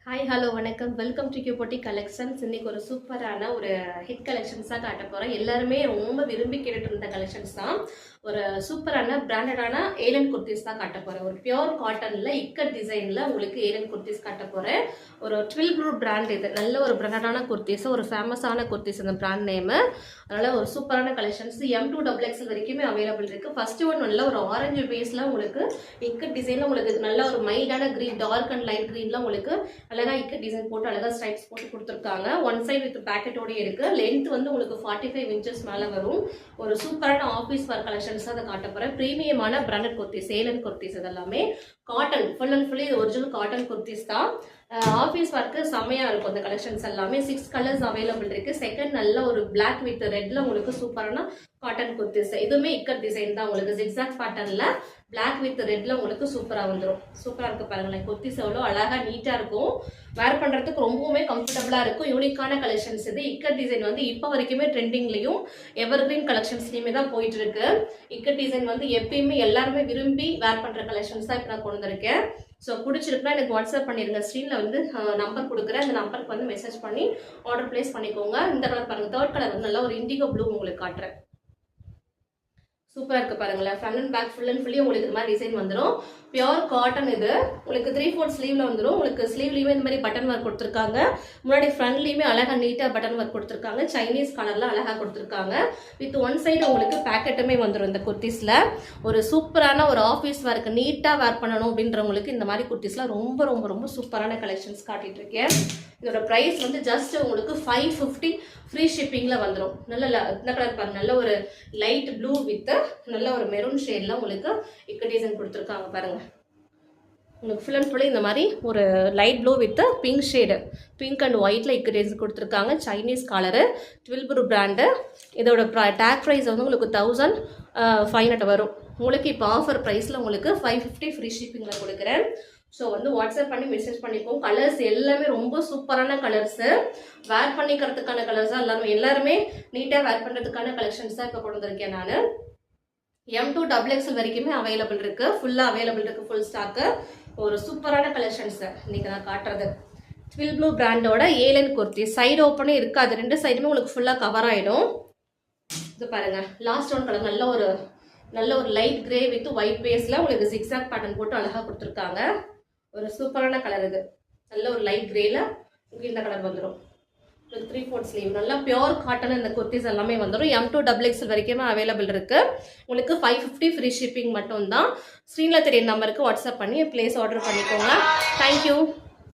Hi hello வணக்கம் welcome to கியூபோட்டி collections. இன்னைக்கு ஒரு சூப்பரான ஒரு ஹிட் கலெக்ஷன்ஸ் தான் காட்ட போகிறேன். எல்லாருமே ரொம்ப விரும்பி கேட்டுட்டு இருந்த கலெக்ஷன்ஸ் தான். ஒரு சூப்பரான பிராண்டடான ஏலன் குர்த்திஸ் தான் காட்ட போகிறேன். ஒரு பியோர் காட்டனில் இக்கட் டிசைனில் உங்களுக்கு ஏலன் குர்த்திஸ் காட்ட போகிறேன். ஒரு 12 ப்ரூட் பிராண்ட். இது நல்ல ஒரு பிராண்டடான குர்த்திஸ், ஒரு ஃபேமஸான குர்த்திஸ் இந்த பிராண்ட் நேமு. அதனால் ஒரு சூப்பரான கலெக்ஷன்ஸ் M2XXL வரைக்குமே அவைலபிள் இருக்குது. ஃபர்ஸ்ட் ஒன் நல்ல ஒரு ஆரஞ்சு பேஸில் உங்களுக்கு இக்கட் டிசைனில் உங்களுக்கு நல்ல ஒரு மைல்டான க்ரீன், டார்க் அண்ட் லைட் க்ரீனில் உங்களுக்கு அழகா இக்கட் டிசைன் போட்டு அழகா ஸ்ட்ரைப்ஸ் போட்டு கொடுத்துருக்காங்க. ஒன் சைடு வித் பேக்கெட்டோட இருக்கு. லென்த் வந்து உங்களுக்கு 45 இன்ச்சஸ் மேல வரும். ஒரு சூப்பரான ஆஃபீஸ் வேர் கலெக்ஷன்ஸ் தான் காட்ட போறேன். பிரீமியமான பிராண்டட் குர்த்திஸ், ஏலன் குர்த்திஸ். இதெல்லாமே காட்டன், ஃபுல் அண்ட் ஃபுல்லி இது ஒரிஜினல் காட்டன் குர்த்திஸ் தான். ஆஃபீஸ் ஒர்க்கு செம்மையா இருக்கும். இந்த கலெக்ஷன்ஸ் எல்லாமே 6 கலர்ஸ் அவைலபிள் இருக்கு. செகண்ட் நல்ல ஒரு பிளாக் வித் ரெட்ல உங்களுக்கு சூப்பரான காட்டன் குர்த்திஸ். இதுவுமே இக்கட் டிசைன் தான். உங்களுக்கு ஜிக்ஸாக் பேட்டர்ன்ல பிளாக் வித் ரெட்ல உங்களுக்கு சூப்பரா வந்துடும். சூப்பரா இருக்கு பாருங்களேன். குர்த்திஸ் எவ்வளோ அழகா நீட்டா இருக்கும். வேர் பண்றதுக்கு ரொம்பவுமே கம்ஃபர்டபுளா இருக்கும். யூனிக்கான கலெக்ஷன்ஸ் இது. இக்கட் டிசைன் வந்து இப்போ வரைக்குமே ட்ரெண்டிங்லயும் எவர்கிரீன் கலெக்ஷன்ஸ்லயுமே தான் போயிட்டு இருக்கு. இக்கட் டிசைன் வந்து எப்பயுமே எல்லாருமே விரும்பி வேர் பண்ற கலெக்ஷன்ஸ் தான் இப்போ நான் கொண்டு வந்திருக்கேன். ஸோ பிடிச்சிருக்குன்னா எனக்கு வாட்ஸ்அப் பண்ணிடுங்க. ஸ்க்ரீனில் வந்து நம்பர் கொடுக்குறேன். அந்த நம்பருக்கு வந்து மெசேஜ் பண்ணி ஆர்டர் பிளேஸ் பண்ணிக்கோங்க. இந்த கலர் பாருங்க, தேர்ட் கலர் வந்து நல்லா ஒரு இண்டிகோ ப்ளூ உங்களுக்கு காட்டுறேன். சூப்பராக இருக்கு பாருங்களேன். Front and back full and fully உங்களுக்கு இது மாதிரி டிசைன் வந்துடும். பியோர் காட்டன் இது. உங்களுக்கு 3/4 ஸ்லீவ்ல வந்துடும். உங்களுக்கு ஸ்லீவ்லயுமே இந்த மாதிரி பட்டன் ஒர்க் கொடுத்துருக்காங்க. முன்னாடி ஃப்ரண்ட்லயுமே அழகா நீட்டா பட்டன் ஒர்க் கொடுத்துருக்காங்க. சைனீஸ் கலர்ல அழகா கொடுத்துருக்காங்க. வித் ஒன் சைடு உங்களுக்கு பேக்கெட்டுமே வந்துடும். இந்த குர்த்திஸ்ல ஒரு சூப்பரான ஒரு ஆஃபீஸ் ஒர்க் நீட்டா வேர் பண்ணணும் அப்படின்றவங்களுக்கு இந்த மாதிரி குர்த்திஸ்ல ரொம்ப ரொம்ப ரொம்ப சூப்பரான கலெக்ஷன்ஸ் காட்டிட்டு இருக்கேன். இதோட பிரைஸ் வந்து ஜஸ்ட் உங்களுக்கு 550 ஃப்ரீ ஷிப்பிங்ல வந்துடும். நல்ல இந்த கலர் பாருங்க, நல்ல ஒரு லைட் ப்ளூ வித் நல்ல ஒரு மெரூன் ஷேட்ல உங்களுக்கு இக்க டிசைன் கொடுத்துருக்காங்க பாருங்க. உங்களுக்கு ஃபுல் அண்ட் ஃபுல்லி இந்த மாதிரி ஒரு light blue with pink shade, pink and ஒயிட்ல இக்க டிசைன் கொடுத்துருக்காங்க. சைனீஸ் காலரு, 12 ப்ரூ பிராண்டு. இதோட டேக் ப்ரைஸ் வந்து உங்களுக்கு 1500 வரும். உங்களுக்கு இப்போ ஆஃபர் ப்ரைஸில் உங்களுக்கு 550 ஃப்ரீ ஷிப்பிங்கில் கொடுக்குறேன். ஸோ வந்து வாட்ஸ்அப் பண்ணி மெசேஜ் பண்ணிப்போம். கலர்ஸ் எல்லாமே ரொம்ப சூப்பரான கலர்ஸு. வேர் பண்ணிக்கிறதுக்கான கலர்ஸ் தான் எல்லாருமே நீட்டாக வேர் பண்ணுறதுக்கான கலெக்ஷன்ஸ் தான் இப்போ கொண்டு வந்திருக்கேன் நான். M2XXL வரைக்குமே அவைலபிள் இருக்கு. ஃபுல்லாக அவைலபிள் இருக்கு, ஃபுல் ஸ்டாக்கு. ஒரு சூப்பரான கலெக்ஷன்ஸ் இன்னைக்கு நான் காட்டுறது. 12 ப்ளூ பிராண்டோட ஏலன் குர்த்தி. சைடு ஓப்பனே இருக்காது, ரெண்டு சைடுமே உங்களுக்கு ஃபுல்லாக கவர் ஆகிடும். இது பாருங்க, லாஸ்ட் ஒன் கலர் நல்ல ஒரு லைட் கிரே வித் ஒயிட் பேஸ்ல உங்களுக்கு ஜிக்ஸாக் பேட்டர்ன் போட்டு அழகா கொடுத்துருக்காங்க. ஒரு சூப்பரான கலர் இது. நல்ல ஒரு லைட் கிரேல இந்த கலர் வந்துடும். 3/4 ஸ்லீவ், நல்லா பியோர் காட்டன். இந்த குர்த்திஸ் எல்லாமே வந்துடும். M2XXL வரைக்குமே அவைலபிள் இருக்கு. உங்களுக்கு 550 ஃப்ரீ ஷிப்பிங் மட்டும் தான். ஸ்க்ரீன்ல தெரிய நம்பருக்கு வாட்ஸ்அப் பண்ணி பிளேஸ் ஆர்டர் பண்ணிக்கோங்க. தேங்க்யூ.